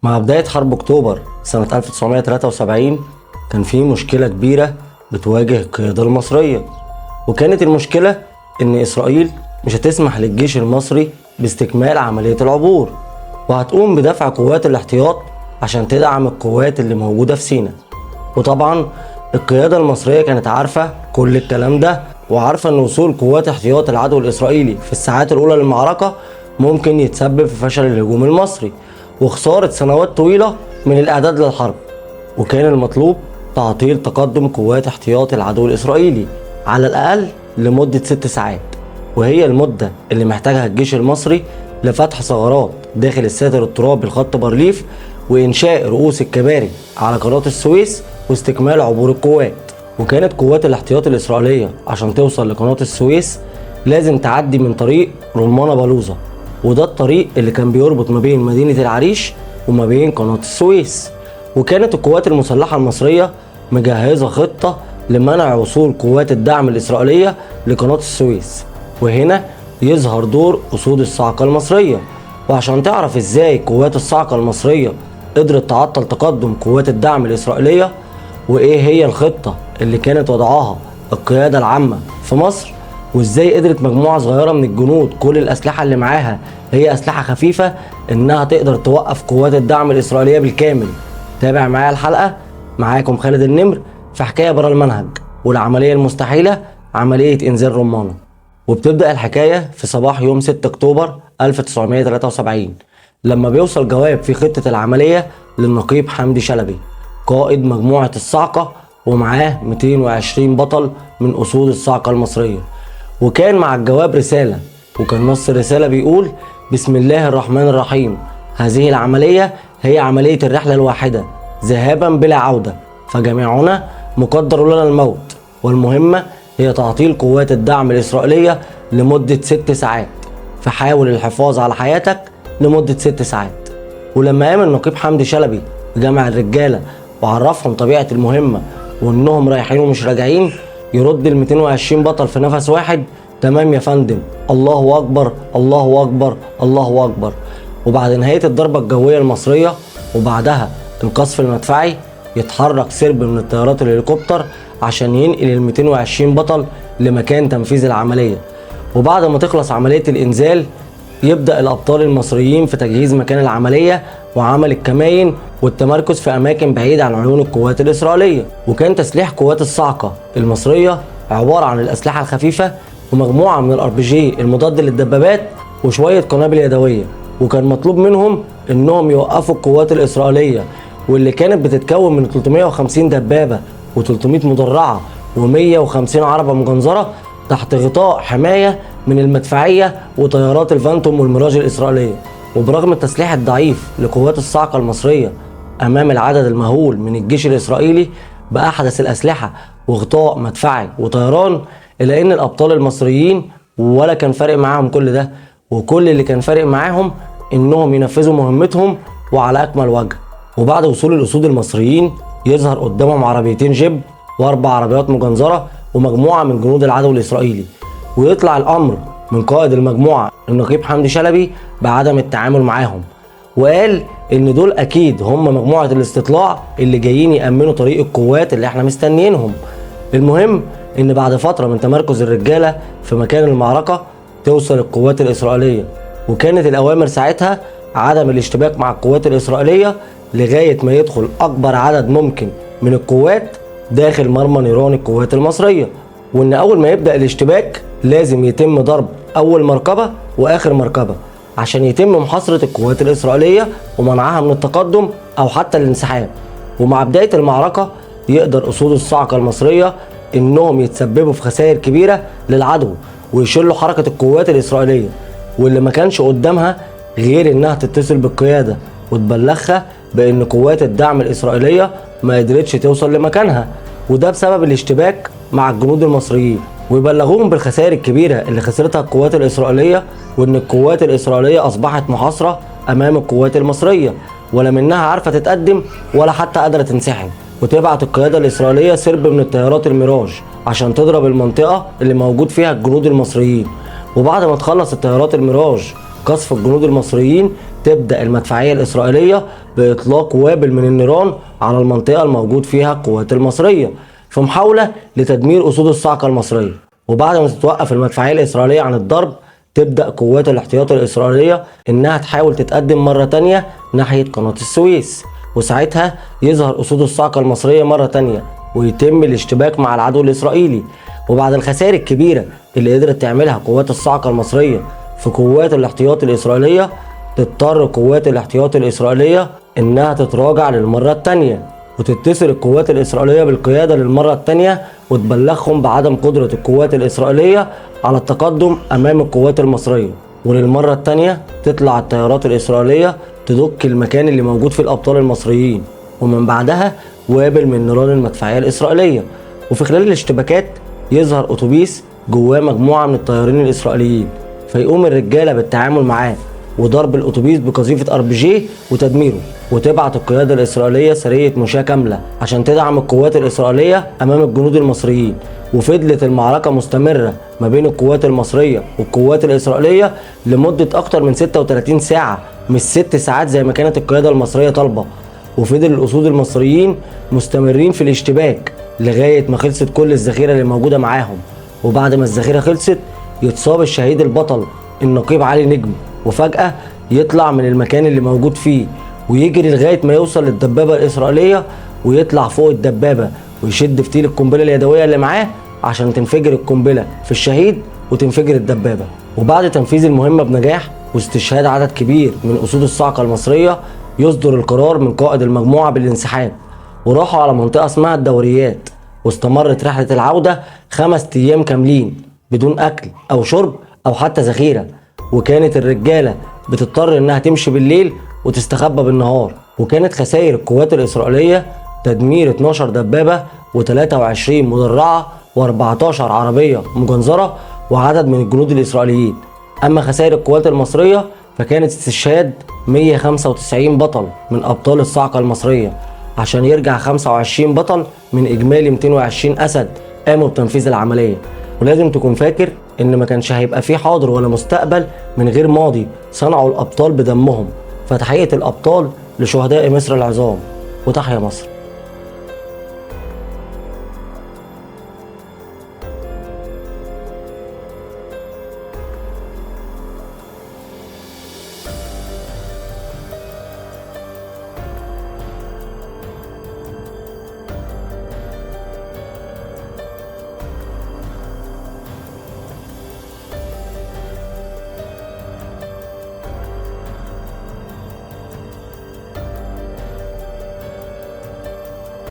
مع بداية حرب أكتوبر سنة 1973 كان في مشكلة كبيرة بتواجه القيادة المصرية، وكانت المشكلة إن إسرائيل مش هتسمح للجيش المصري باستكمال عملية العبور، وهتقوم بدفع قوات الاحتياط عشان تدعم القوات اللي موجودة في سيناء. وطبعا القيادة المصرية كانت عارفة كل الكلام ده، وعارفة إن وصول قوات احتياط العدو الإسرائيلي في الساعات الأولى للمعركة ممكن يتسبب في فشل الهجوم المصري وخسارة سنوات طويلة من الإعداد للحرب. وكان المطلوب تعطيل تقدم قوات احتياط العدو الإسرائيلي على الأقل لمدة 6 ساعات، وهي المدة اللي محتاجها الجيش المصري لفتح ثغرات داخل الساتر الترابي لخط بارليف وإنشاء رؤوس الكباري على قناة السويس واستكمال عبور القوات. وكانت قوات الاحتياط الإسرائيلية عشان توصل لقناة السويس لازم تعدي من طريق رمانة بلوزة، وده الطريق اللي كان بيربط ما بين مدينة العريش وما بين قناة السويس. وكانت القوات المسلحة المصرية مجهزة خطة لمنع وصول قوات الدعم الإسرائيلية لقناة السويس، وهنا يظهر دور أسود الصاعقة المصرية. وعشان تعرف ازاي قوات الصاعقة المصرية قدرت تعطل تقدم قوات الدعم الإسرائيلية، وايه هي الخطة اللي كانت وضعها القيادة العامة في مصر، وازاي قدرت مجموعة صغيرة من الجنود كل الأسلحة اللي معاها هي أسلحة خفيفة انها تقدر توقف قوات الدعم الإسرائيلية بالكامل، تابع معايا الحلقة. معاكم خالد النمر في حكاية برا المنهج، والعملية المستحيلة عملية إنزال رمانة. وبتبدأ الحكاية في صباح يوم 6 أكتوبر 1973 لما بيوصل جواب في خطة العملية للنقيب حمدي شلبي قائد مجموعة الصاعقة، ومعاه 220 بطل من أسود الصاعقة المصرية. وكان مع الجواب رسالة، وكان نص الرسالة بيقول: بسم الله الرحمن الرحيم، هذه العملية هي عملية الرحلة الواحدة ذهابا بلا عودة، فجميعنا مقدر لنا الموت، والمهمة هي تعطيل قوات الدعم الإسرائيلية لمدة 6 ساعات، فحاول الحفاظ على حياتك لمدة 6 ساعات. ولما قام النقيب حمدي شلبي جمع الرجالة وعرفهم طبيعة المهمة وإنهم رايحين ومش راجعين، يرد ال 220 بطل في نفس واحد: تمام يا فندم، الله أكبر الله أكبر الله أكبر. وبعد نهاية الضربة الجوية المصرية وبعدها القصف المدفعي يتحرك سرب من الطيارات الهليكوبتر عشان ينقل ال 220 بطل لمكان تنفيذ العملية. وبعد ما تخلص عملية الإنزال يبدأ الأبطال المصريين في تجهيز مكان العملية وعمل الكمائن والتمركز في أماكن بعيدة عن عيون القوات الإسرائيلية. وكان تسليح قوات الصاعقة المصرية عبارة عن الأسلحة الخفيفة ومجموعة من الRPG المضاد للدبابات وشوية قنابل يدوية. وكان مطلوب منهم إنهم يوقفوا القوات الإسرائيلية، واللي كانت بتتكون من 350 دبابة و300 مدرعة و150 عربة مجنزرة تحت غطاء حماية من المدفعية وطيارات الفانتوم والميراج الإسرائيلية. وبرغم التسليح الضعيف لقوات الصاعقة المصرية أمام العدد المهول من الجيش الإسرائيلي بأحدث الأسلحة وغطاء مدفعي وطيران، إلا إن الأبطال المصريين ولا كان فارق معاهم كل ده، وكل اللي كان فارق معاهم إنهم ينفذوا مهمتهم وعلى أكمل وجه. وبعد وصول الأسود المصريين يظهر قدامهم عربيتين جيب و4 عربيات مجنزرة ومجموعة من جنود العدو الإسرائيلي، ويطلع الأمر من قائد المجموعة النقيب حمدي شلبي بعدم التعامل معاهم، وقال إن دول أكيد هم مجموعة الاستطلاع اللي جايين يأمنوا طريق القوات اللي احنا مستنيينهم. المهم إن بعد فترة من تمركز الرجالة في مكان المعركة توصل القوات الإسرائيلية، وكانت الأوامر ساعتها عدم الاشتباك مع القوات الإسرائيلية لغاية ما يدخل أكبر عدد ممكن من القوات داخل مرمى نيران القوات المصرية، وإن أول ما يبدأ الاشتباك لازم يتم ضرب أول مركبة وآخر مركبة عشان يتم محاصرة القوات الإسرائيلية ومنعها من التقدم أو حتى الانسحاب. ومع بداية المعركة يقدر أسود الصاعقة المصرية إنهم يتسببوا في خسائر كبيرة للعدو ويشلوا حركة القوات الإسرائيلية، واللي ما كانش قدامها غير إنها تتصل بالقيادة وتبلغها بأن قوات الدعم الإسرائيلية ما قدرتش توصل لمكانها، وده بسبب الاشتباك مع الجنود المصريين، ويبلغوهم بالخسائر الكبيرة اللي خسرتها القوات الإسرائيلية، وإن القوات الإسرائيلية أصبحت محاصرة أمام القوات المصرية ولا منها عارفة تتقدم ولا حتى قادرة تنسحب. وتبعت القيادة الإسرائيلية سرب من الطيارات الميراج عشان تضرب المنطقة اللي موجود فيها الجنود المصريين. وبعد ما تخلص الطيارات الميراج قصف الجنود المصريين تبدأ المدفعية الإسرائيلية بإطلاق وابل من النيران على المنطقة الموجود فيها القوات المصرية في محاولة لتدمير أسود الصاعقة المصرية. وبعد ما تتوقف المدفعية الإسرائيلية عن الضرب، تبدأ قوات الاحتياط الإسرائيلية إنها تحاول تتقدم مرة تانية ناحية قناة السويس، وساعتها يظهر أسود الصاعقة المصرية مرة تانية ويتم الاشتباك مع العدو الإسرائيلي. وبعد الخسائر الكبيرة اللي قدرت تعملها قوات الصاعقة المصرية في قوات الاحتياط الإسرائيلية، تضطر قوات الاحتياط الإسرائيلية إنها تتراجع للمرة التانية، وتتصل القوات الإسرائيلية بالقيادة للمرة التانية وتبلغهم بعدم قدرة القوات الإسرائيلية على التقدم أمام القوات المصرية. وللمرة التانية تطلع الطيارات الإسرائيلية تدك المكان اللي موجود فيه الأبطال المصريين، ومن بعدها وابل من نيران المدفعية الإسرائيلية. وفي خلال الاشتباكات يظهر أتوبيس جواه مجموعة من الطيارين الإسرائيليين، فيقوم الرجالة بالتعامل معاه وضرب الأتوبيس بقذيفة RPG وتدميره، وتبعت القيادة الإسرائيلية سرية مشاة كاملة عشان تدعم القوات الإسرائيلية أمام الجنود المصريين. وفضلت المعركة مستمرة ما بين القوات المصرية والقوات الإسرائيلية لمدة أكتر من 36 ساعة، مش 6 ساعات زي ما كانت القيادة المصرية طالبة. وفضل الأسود المصريين مستمرين في الاشتباك لغاية ما خلصت كل الذخيرة اللي موجودة معاهم. وبعد ما الذخيرة خلصت يتصاب الشهيد البطل النقيب علي نجم، وفجأة يطلع من المكان اللي موجود فيه ويجري لغاية ما يوصل للدبابة الإسرائيلية، ويطلع فوق الدبابة ويشد فتيل القنبلة اليدوية اللي معاه عشان تنفجر القنبلة في الشهيد وتنفجر الدبابة. وبعد تنفيذ المهمة بنجاح واستشهاد عدد كبير من أسود الصاعقة المصرية، يصدر القرار من قائد المجموعة بالانسحاب، وراحوا على منطقة اسمها الدوريات. واستمرت رحلة العودة 5 أيام كاملين بدون أكل أو شرب أو حتى ذخيرة، وكانت الرجالة بتضطر إنها تمشي بالليل وتستخبى بالنهار. وكانت خسائر القوات الإسرائيلية تدمير 12 دبابة و23 مدرعة و14 عربية مجنزرة وعدد من الجنود الإسرائيليين. أما خسائر القوات المصرية فكانت استشهاد 195 بطل من أبطال الصاعقة المصرية، عشان يرجع 25 بطل من إجمالي 220 أسد قاموا بتنفيذ العملية. ولازم تكون فاكر إن ما كانش هيبقى فيه حاضر ولا مستقبل من غير ماضي صنعوا الأبطال بدمهم. فتحية الأبطال لشهداء مصر العظام، وتحيا مصر.